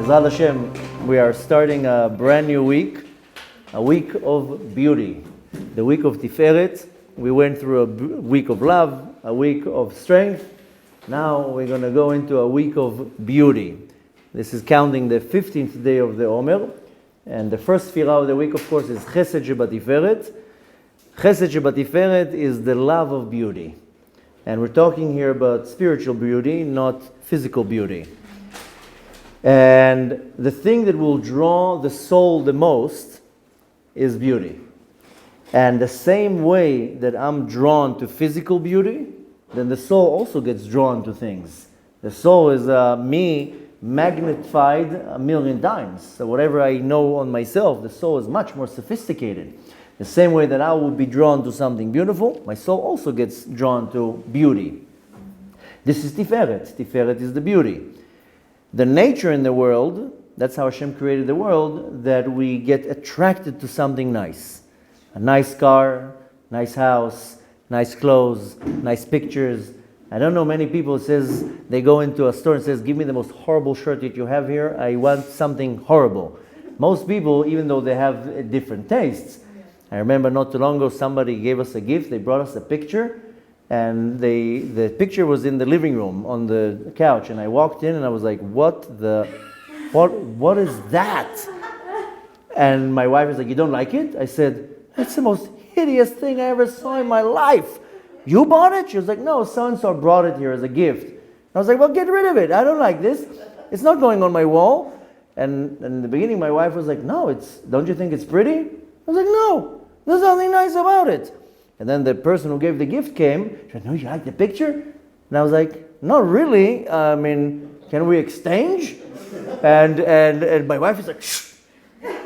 Bezrat Hashem, we are starting a brand new week, a week of beauty, the week of Tiferet. We went through a week of love, a week of strength. Now we're going to go into a week of beauty. This is counting the 15th day of the Omer. And the first Sefirah of the week, of course, is Chesed of Tiferet. Chesed of Tiferet is the love of beauty. And we're talking here about spiritual beauty, not physical beauty. And the thing that will draw the soul the most is beauty. And the same way that I'm drawn to physical beauty, then the soul also gets drawn to things. The soul is me magnified 1,000,000 times. So whatever I know on myself, the soul is much more sophisticated. The same way that I will be drawn to something beautiful, my soul also gets drawn to beauty. This is Tiferet. Tiferet is the beauty. The nature in the world, that's how Hashem created the world, that we get attracted to something nice. A nice car, nice house, nice clothes, nice pictures. I don't know many people says they go into a store and says, give me the most horrible shirt that you have here. I want something horrible. Most people, even though they have different tastes. I remember not too long ago somebody gave us a gift. They brought us a picture. And the picture was in the living room on the couch, and I walked in and I was like, what is that? And my wife was like, you don't like it? I said, that's the most hideous thing I ever saw in my life. You bought it? She was like, no, so-and-so brought it here as a gift. I was like, well, get rid of it. I don't like this. It's not going on my wall. And in the beginning, my wife was like, no, don't you think it's pretty? I was like, no, there's nothing nice about it. And then the person who gave the gift came. She said, no, you like the picture? And I was like, not really. I mean, can we exchange? And my wife is like, shh.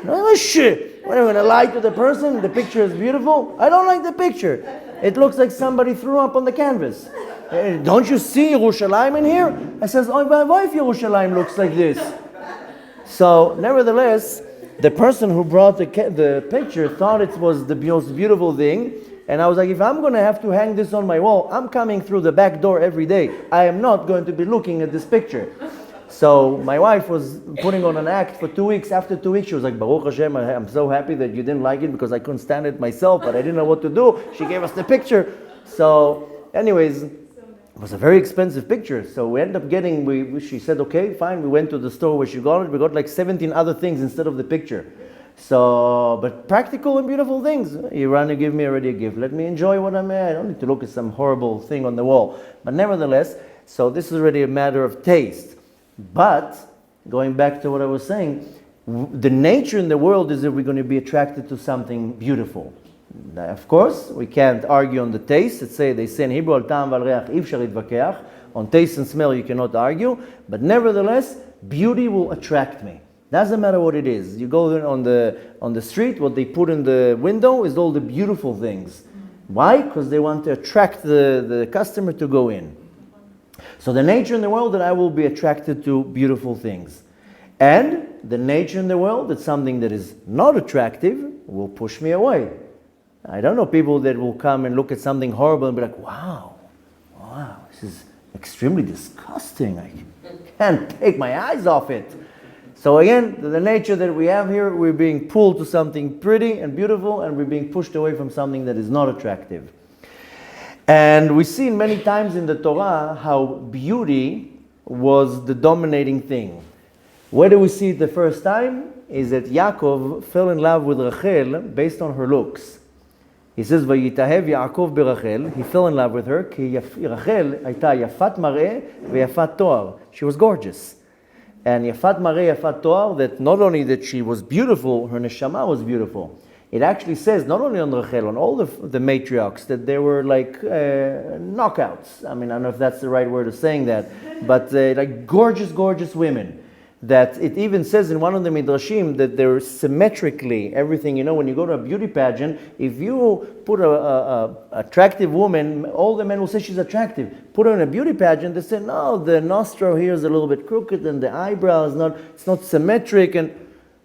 No, shh. What, am I going to lie to the person? The picture is beautiful? I don't like the picture. It looks like somebody threw up on the canvas. Don't you see Yerushalayim in here? I says, oh, my wife Yerushalayim looks like this. So, nevertheless, the person who brought the picture thought it was the most beautiful thing. And I was like, if I'm going to have to hang this on my wall, I'm coming through the back door every day. I am not going to be looking at this picture. So my wife was putting on an act for 2 weeks. After 2 weeks, she was like, Baruch Hashem, I'm so happy that you didn't like it because I couldn't stand it myself, but I didn't know what to do. She gave us the picture. So anyways, it was a very expensive picture. So we ended up getting, she said, okay, fine. We went to the store where she got it. We got like 17 other things instead of the picture. So, but practical and beautiful things. Irana give me already a gift. Let me enjoy what I'm at. I don't need to look at some horrible thing on the wall. But nevertheless, so this is already a matter of taste. But, going back to what I was saying, the nature in the world is that we're going to be attracted to something beautiful. Now, of course, we can't argue on the taste. They say in Hebrew, al ta'am val reach ifshar yitvakeach. On taste and smell, you cannot argue. But nevertheless, beauty will attract me. Doesn't matter what it is. You go on the street, what they put in the window is all the beautiful things. Why? Because they want to attract the customer to go in. So the nature in the world that I will be attracted to beautiful things. And the nature in the world that something that is not attractive will push me away. I don't know people that will come and look at something horrible and be like, wow, this is extremely disgusting. I can't take my eyes off it. So again, the nature that we have here, we're being pulled to something pretty and beautiful, and we're being pushed away from something that is not attractive. And we see many times in the Torah how beauty was the dominating thing. Where do we see it the first time? Is that Yaakov fell in love with Rachel based on her looks. He says, "Vayitahev Yaakov berachel." He fell in love with her. Ki Rachel hayta yafat mareh v'yafat toar. She was gorgeous. And Yafat Mareh, Yafat Toar, that not only that she was beautiful, her neshama was beautiful. It actually says, not only on Rachel, on all the matriarchs, that they were like knockouts. I mean, I don't know if that's the right word of saying that, but like gorgeous, gorgeous women. That it even says in one of the midrashim that they're symmetrically everything. You know, when you go to a beauty pageant, if you put a attractive woman, all the men will say she's attractive. Put her in a beauty pageant, they say no, the nostril here is a little bit crooked and the eyebrow is not symmetric. And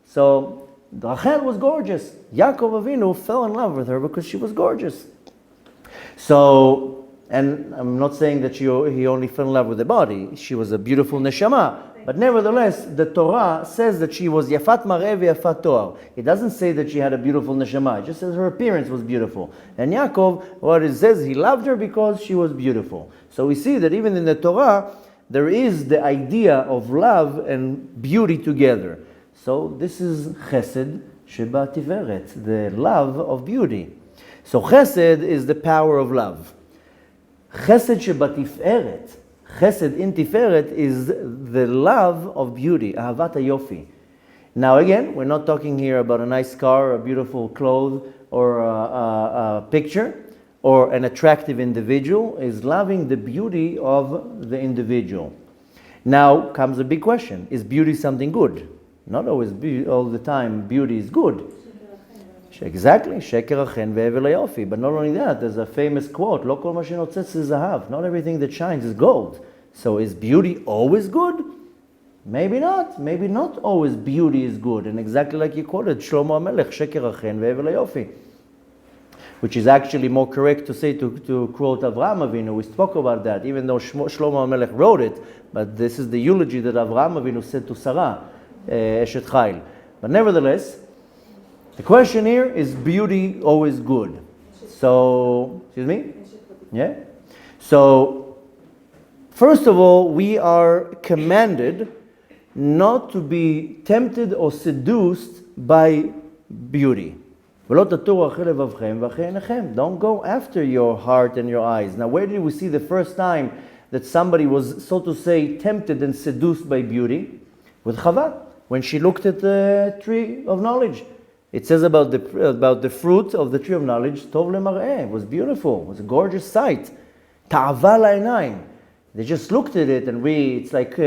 so Rachel was gorgeous. Yaakov Avinu fell in love with her because she was gorgeous. So And I'm not saying that he only fell in love with the body. She was a beautiful neshama. But nevertheless, the Torah says that she was yafat mar'eh v'yafat toar. It doesn't say that she had a beautiful neshama. It just says her appearance was beautiful. And Yaakov, what it says, he loved her because she was beautiful. So we see that even in the Torah, there is the idea of love and beauty together. So this is Chesed of Tiferet, the love of beauty. So Chesed is the power of love. Chesed of Tiferet, Chesed in Tiferet is the love of beauty, Ahavat HaYofi. Now again, we're not talking here about a nice car, a beautiful clothes, or a picture, or an attractive individual. Is loving the beauty of the individual. Now comes a big question: is beauty something good? Not always, all the time, beauty is good. Exactly, sheker achen ve'evel hayofi. But not only that, there's a famous quote: "Lo kol ma shenotzetz zahav." Not everything that shines is gold. So is beauty always good? Maybe not. Maybe not always beauty is good. And exactly like you quoted, Shlomo HaMelech, sheker achen ve'evel hayofi. Which is actually more correct to say, to quote Avraham Avinu. We spoke about that, even though Shlomo HaMelech wrote it. But this is the eulogy that Avraham Avinu said to Sarah, Eshet Chayil. But nevertheless, the question here is beauty always good? So, excuse me? Yeah? So, first of all, we are commanded not to be tempted or seduced by beauty. Don't go after your heart and your eyes. Now, where did we see the first time that somebody was, so to say, tempted and seduced by beauty? With Chava, when she looked at the tree of knowledge. It says about the fruit of the tree of knowledge, Tov lemar'eh, it was beautiful, it was a gorgeous sight. Ta'ava la'inayim. They just looked at it, and it's like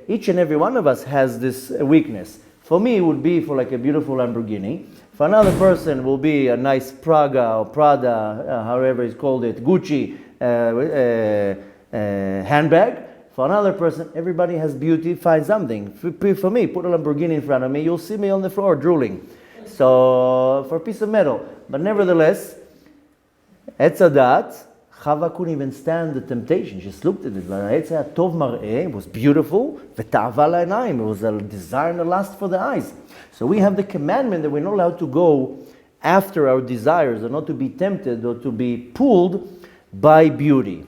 each and every one of us has this weakness. For me, it would be for like a beautiful Lamborghini. For another person, will be a nice Praga or Prada, however it's called it, Gucci handbag. For another person, everybody has beauty, find something. For me, put a Lamborghini in front of me, you'll see me on the floor drooling. So, for a piece of metal. But nevertheless, Etzadat, Chava couldn't even stand the temptation. She just looked at it. Tov mar'eh, it was beautiful. V'ta'ava la'inayim, it was a desire and a lust for the eyes. So we have the commandment that we're not allowed to go after our desires, or not to be tempted or to be pulled by beauty.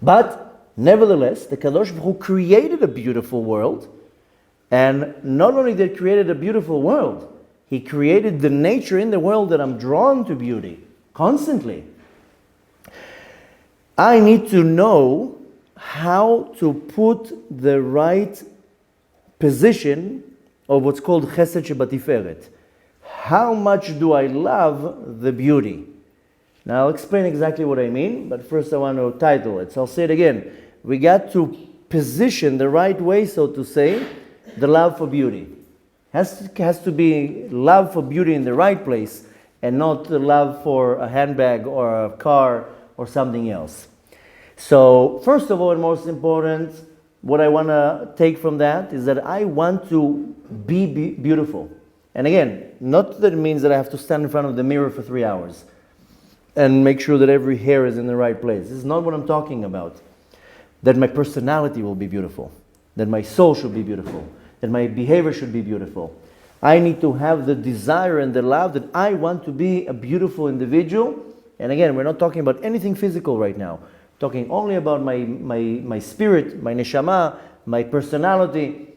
But nevertheless, the Kadosh Baruch Hu created a beautiful world. And not only did He created a beautiful world, He created the nature in the world that I'm drawn to beauty constantly. I need to know how to put the right position of what's called Chesed Tiferet. How much do I love the beauty? Now I'll explain exactly what I mean, but first I want to title it. So I'll say it again. We got to position the right way, so to say, the love for beauty. Has to be love for beauty in the right place, and not the love for a handbag or a car or something else. So, first of all, and most important, what I want to take from that is that I want to be beautiful. And again, not that it means that I have to stand in front of the mirror for 3 hours and make sure that every hair is in the right place. This is not what I'm talking about. That my personality will be beautiful. That my soul should be beautiful. That my behavior should be beautiful. I need to have the desire and the love that I want to be a beautiful individual. And again, we're not talking about anything physical right now. Talking only about my spirit, my neshama, my personality.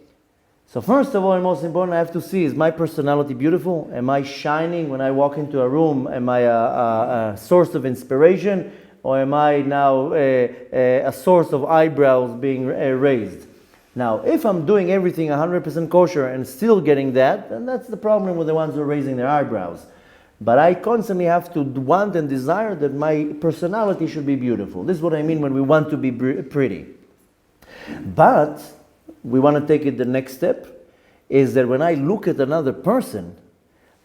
So first of all, and most important, I have to see, is my personality beautiful? Am I shining when I walk into a room? Am I a source of inspiration? Or am I now a source of eyebrows being raised? Now, if I'm doing everything 100% kosher and still getting that, then that's the problem with the ones who are raising their eyebrows. But I constantly have to want and desire that my personality should be beautiful. This is what I mean when we want to be pretty. But we want to take it the next step, is that when I look at another person,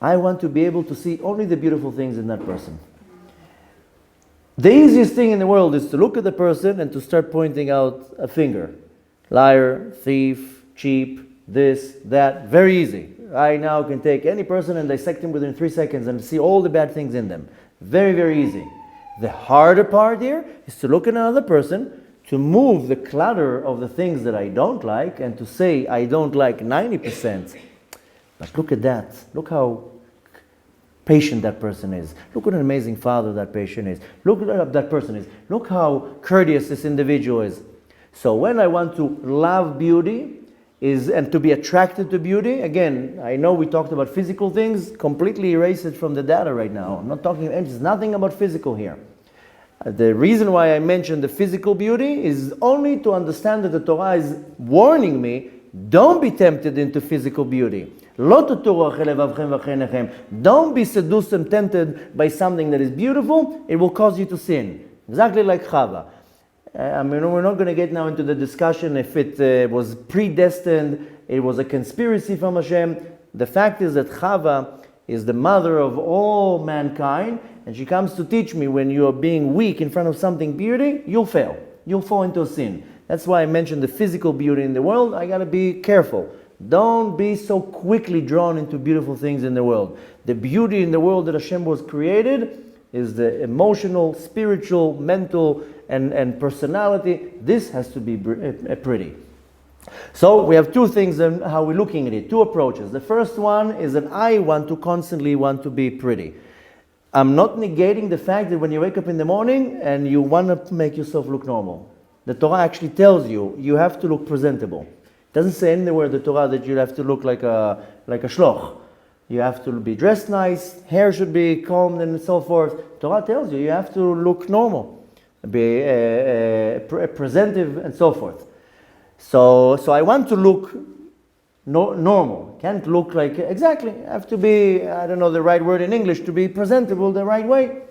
I want to be able to see only the beautiful things in that person. The easiest thing in the world is to look at the person and to start pointing out a finger. Liar, thief, cheap, this, that. Very easy. I now can take any person and dissect him within 3 seconds and see all the bad things in them. Very, very easy. The harder part here is to look at another person, to move the clutter of the things that I don't like, and to say I don't like 90%. But look at that. Look how patient that person is. Look what an amazing father that patient is. Look what that person is. Look how courteous this individual is. So when I want to love beauty and to be attracted to beauty, again, I know we talked about physical things, completely erase it from the data right now. I'm not talking, there's nothing about physical here. The reason why I mentioned the physical beauty is only to understand that the Torah is warning me, don't be tempted into physical beauty. Don't be seduced and tempted by something that is beautiful. It will cause you to sin. Exactly like Chava. We're not going to get now into the discussion if it was predestined, it was a conspiracy from Hashem. The fact is that Chava is the mother of all mankind, and she comes to teach me when you are being weak in front of something beauty, you'll fail. You'll fall into a sin. That's why I mentioned the physical beauty in the world. I got to be careful. Don't be so quickly drawn into beautiful things in the world. The beauty in the world that Hashem was created is the emotional, spiritual, mental, and personality. This has to be pretty. So we have two things in how we're looking at it, two approaches. The first one is that I constantly want to be pretty. I'm not negating the fact that when you wake up in the morning and you want to make yourself look normal. The Torah actually tells you, you have to look presentable. It doesn't say anywhere in the Torah that you have to look like a shloch. You have to be dressed nice, hair should be combed and so forth. Torah tells you, you have to look normal, be presentive and so forth. So I want to look normal. Can't look like, exactly, I have to be, I don't know the right word in English, to be presentable the right way.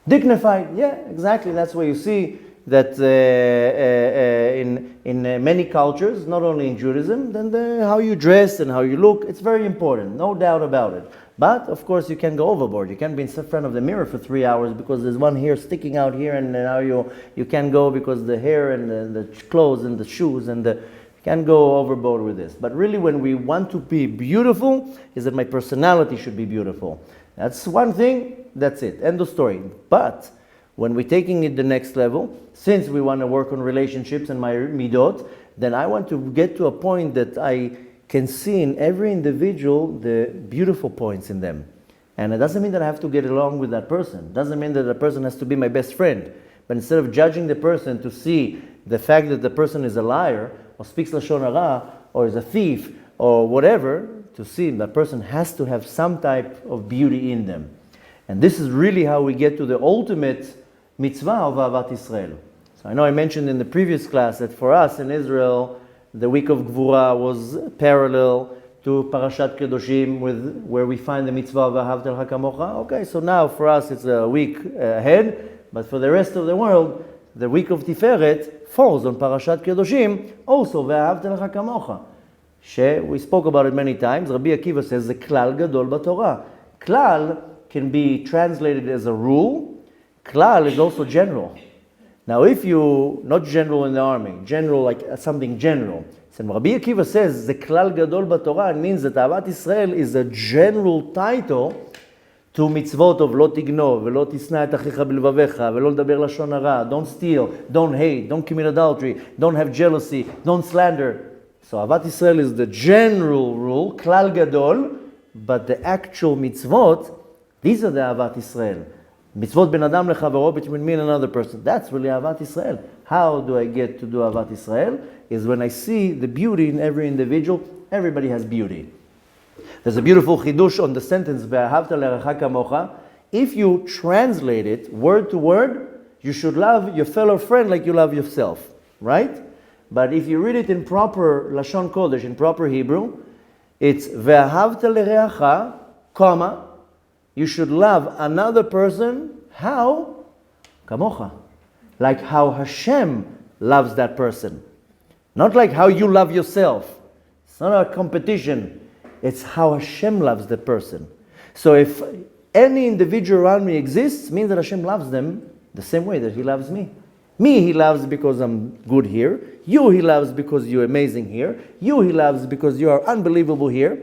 Dignified, yeah, exactly. That's where you see that in many cultures, not only in Judaism, then how you dress and how you look, it's very important, no doubt about it. But of course you can go overboard. You can't be in front of the mirror for 3 hours because there's one hair sticking out here, and now you can't go because the hair and the clothes and the shoes and you can't go overboard with this. But really when we want to be beautiful, is that my personality should be beautiful. That's one thing, that's it, end of story. But when we're taking it the next level, since we want to work on relationships and my midot, then I want to get to a point that I can see in every individual the beautiful points in them. And it doesn't mean that I have to get along with that person. It doesn't mean that the person has to be my best friend. But instead of judging the person to see the fact that the person is a liar, or speaks Lashon Hara, or is a thief, or whatever, to see that person has to have some type of beauty in them. And this is really how we get to the ultimate mitzvah of Ahavat Israel. So I know I mentioned in the previous class that for us in Israel, the week of Gvura was parallel to Parashat Kedoshim, where we find the mitzvah of Ahavta L'cha Kamocha. Okay, so now for us it's a week ahead, but for the rest of the world, the week of Tiferet falls on Parashat Kedoshim, also Ve'ahavta L'cha Kamocha. We spoke about it many times. Rabbi Akiva says the klal gadol b'Torah. Klal can be translated as a rule. Klal is also general. Now if you, not general in the army, general like something general. So Rabbi Akiva says the klal gadol b'Torah, it means that Ahavat Israel is a general title to mitzvot of lo tignov, velo tisna et achicha b'levavecha, velo ledaber lashon hara, don't steal, don't hate, don't commit adultery, don't have jealousy, don't slander. So Ahavat Israel is the general rule, klal gadol, but the actual mitzvot, these are the Ahavat Israel. Mitzvot ben adam lechavaro, between me and another person. That's really Ahavat Israel. How do I get to do Ahavat Israel? Is when I see the beauty in every individual. Everybody has beauty. There's a beautiful chidush on the sentence ve'ahavta l'recha kamocha. If you translate it word to word, you should love your fellow friend like you love yourself, right? But if you read it in proper Lashon Kodesh, in proper Hebrew, it's ve'ahavta l'recha, comma, you should love another person, how? Kamocha. Like how Hashem loves that person. Not like how you love yourself. It's not a competition. It's how Hashem loves the person. So if any individual around me exists, it means that Hashem loves them the same way that He loves me. Me He loves because I'm good here. You He loves because you're amazing here. You He loves because you are unbelievable here.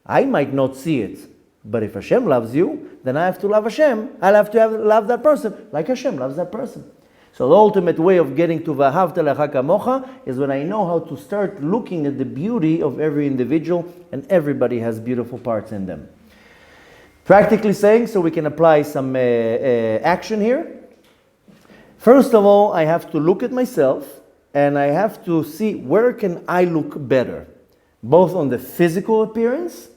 I might not see it, But if Hashem loves you, then I have to love Hashem. I'll have to love that person like Hashem loves that person. So the ultimate way of getting to V'ahavta lecha kamocha is when I know how to start looking at the beauty of every individual, and everybody has beautiful parts in them. Practically saying, so we can apply some action here. First of all, I have to look at myself, and I have to see where can I look better, both on the physical appearance,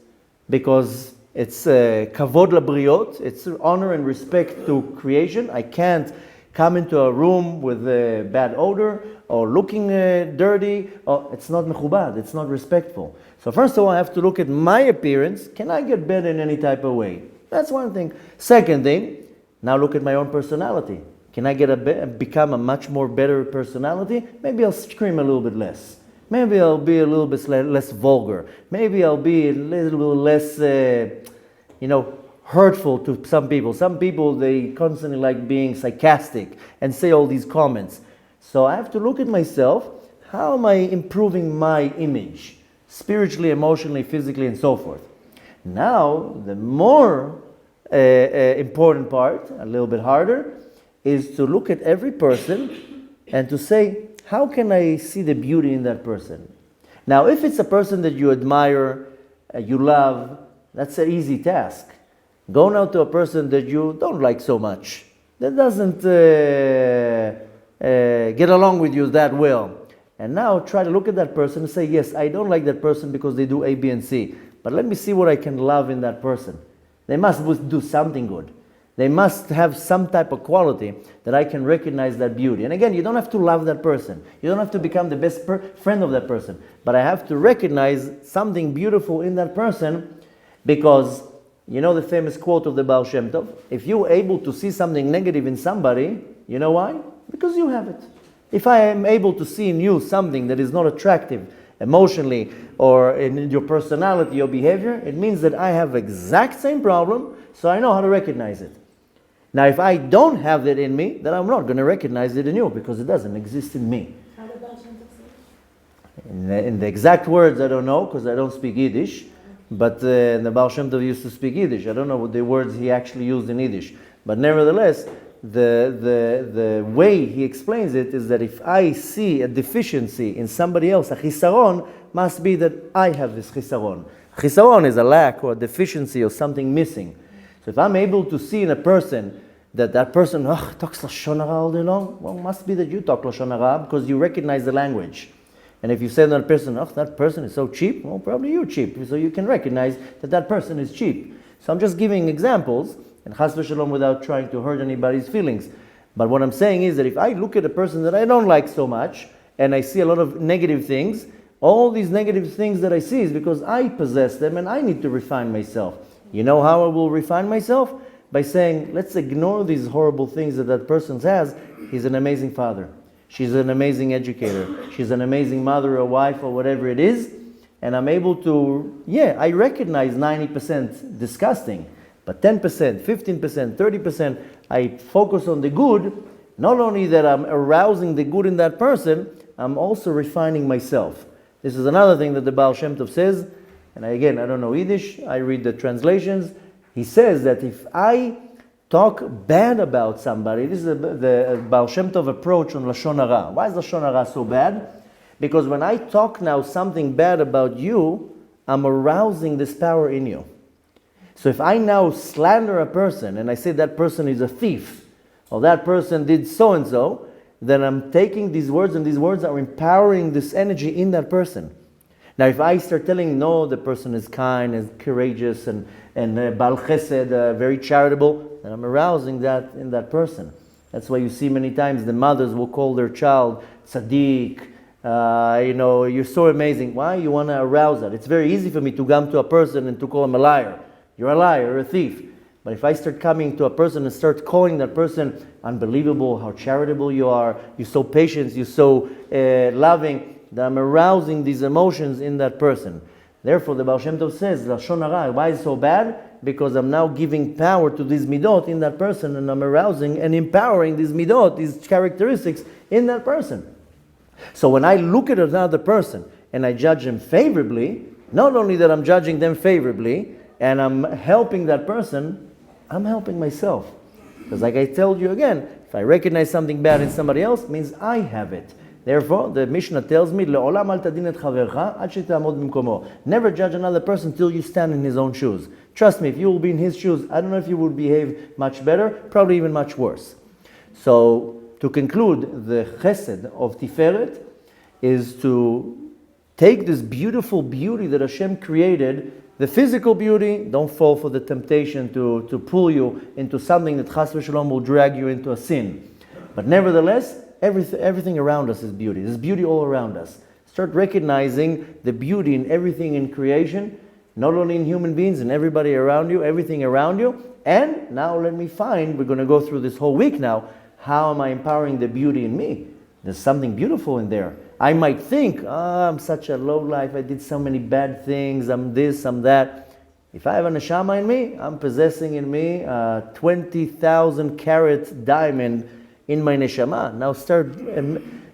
because it's kavod labriot, it's honor and respect to creation. I can't come into a room with a bad odor or looking dirty. It's not mechubad, it's not respectful. So first of all, I have to look at my appearance. Can I get better in any type of way? That's one thing. Second thing, now look at my own personality. Can I become a much more better personality? Maybe I'll scream a little bit less. Maybe I'll be a little bit less vulgar. Maybe I'll be a little less, hurtful to some people. Some people, they constantly like being sarcastic and say all these comments. So I have to look at myself. How am I improving my image? Spiritually, emotionally, physically, and so forth. Now, the more important part, a little bit harder, is to look at every person and to say, how can I see the beauty in that person? Now, if it's a person that you admire, you love, that's an easy task. Go now to a person that you don't like so much, that doesn't get along with you that well. And now try to look at that person and say, yes, I don't like that person because they do A, B, and C. But let me see what I can love in that person. They must do something good. They must have some type of quality that I can recognize that beauty. And again, you don't have to love that person. You don't have to become the best friend of that person. But I have to recognize something beautiful in that person, because you know the famous quote of the Baal Shem Tov? If you're able to see something negative in somebody, you know why? Because you have it. If I am able to see in you something that is not attractive emotionally or in your personality or behavior, it means that I have exact same problem, so I know how to recognize it. Now, if I don't have that in me, then I'm not going to recognize it in you, because it doesn't exist in me. How did Baal Shem Tov say it? In the exact words, I don't know, because I don't speak Yiddish. But the Baal Shem Tov used to speak Yiddish. I don't know what the words he actually used in Yiddish. But nevertheless, the way he explains it is that if I see a deficiency in somebody else, a chisaron, must be that I have this chisaron. Chisaron is a lack or a deficiency or something missing. So if I'm able to see in a person that person talks Lashon Hara all day long, well, it must be that you talk Lashon Hara because you recognize the language. And if you say to that person, that person is so cheap, well, probably you're cheap. So you can recognize that person is cheap. So I'm just giving examples, and chas v'shalom, without trying to hurt anybody's feelings. But what I'm saying is that if I look at a person that I don't like so much, and I see a lot of negative things, all these negative things that I see is because I possess them and I need to refine myself. You know how I will refine myself? By saying, let's ignore these horrible things that person has. He's an amazing father. She's an amazing educator. She's an amazing mother or wife or whatever it is. And I'm able to, I recognize 90% disgusting, but 10%, 15%, 30%, I focus on the good. Not only that I'm arousing the good in that person, I'm also refining myself. This is another thing that the Baal Shem Tov says, and again, I don't know Yiddish, I read the translations. He says that if I talk bad about somebody, this is the Baal Shem Tov approach on Lashon Hara. Why is Lashon Hara so bad? Because when I talk now something bad about you, I'm arousing this power in you. So if I now slander a person and I say that person is a thief, or that person did so-and-so, then I'm taking these words, and these words are empowering this energy in that person. Now if I start telling, no, the person is kind and courageous and Baal Chesed, very charitable, then I'm arousing that in that person. That's why you see many times the mothers will call their child tzaddik, you're so amazing. Why? You want to arouse that. It's very easy for me to come to a person and to call him a liar. You're a liar, you're a thief. But if I start coming to a person and start calling that person unbelievable, how charitable you are, you're so patient, you're so loving, that I'm arousing these emotions in that person. Therefore, the Baal Shem Tov says, Lashon Hara, why is it so bad? Because I'm now giving power to these midot in that person, and I'm arousing and empowering these midot, these characteristics in that person. So when I look at another person and I judge them favorably, not only that I'm judging them favorably, and I'm helping that person, I'm helping myself. Because like I told you again, if I recognize something bad in somebody else, it means I have it. Therefore, the Mishnah tells me, "Le'olam al tadin et chavercha ad she'ta'amod b'mkomo." Never judge another person till you stand in his own shoes. Trust me, if you will be in his shoes, I don't know if you would behave much better, probably even much worse. So, to conclude, the Chesed of Tiferet is to take this beautiful beauty that Hashem created, the physical beauty, don't fall for the temptation to pull you into something that Chas v'Shalom will drag you into a sin. But nevertheless, everything around us is beauty. There's beauty all around us. Start recognizing the beauty in everything in creation, not only in human beings and everybody around you, everything around you. And now let me find, we're going to go through this whole week now, how am I empowering the beauty in me? There's something beautiful in there. I might think, I'm such a low life, I did so many bad things, I'm this, I'm that. If I have a neshama in me, I'm possessing in me a 20,000 carat diamond in my neshama. Now start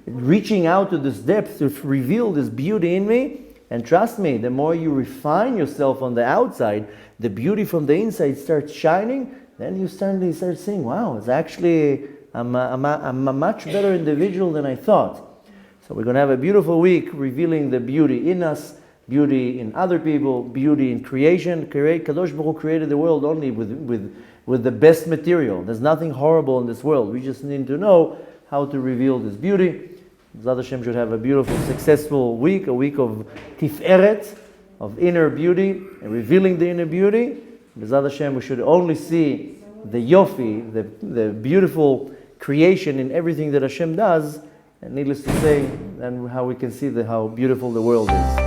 reaching out to this depth to reveal this beauty in me. And trust me, the more you refine yourself on the outside, the beauty from the inside starts shining. Then you suddenly start seeing, wow, it's actually, I'm a much better individual than I thought. So we're going to have a beautiful week revealing the beauty in us, beauty in other people, beauty in creation. Kadosh Baruch Hu created the world only with the best material. There's nothing horrible in this world. We just need to know how to reveal this beauty. Zad Hashem should have a beautiful, successful week, a week of Tiferet, of inner beauty, and revealing the inner beauty. Zad Hashem, we should only see the yofi, the beautiful creation in everything that Hashem does, and needless to say, and how we can see how beautiful the world is.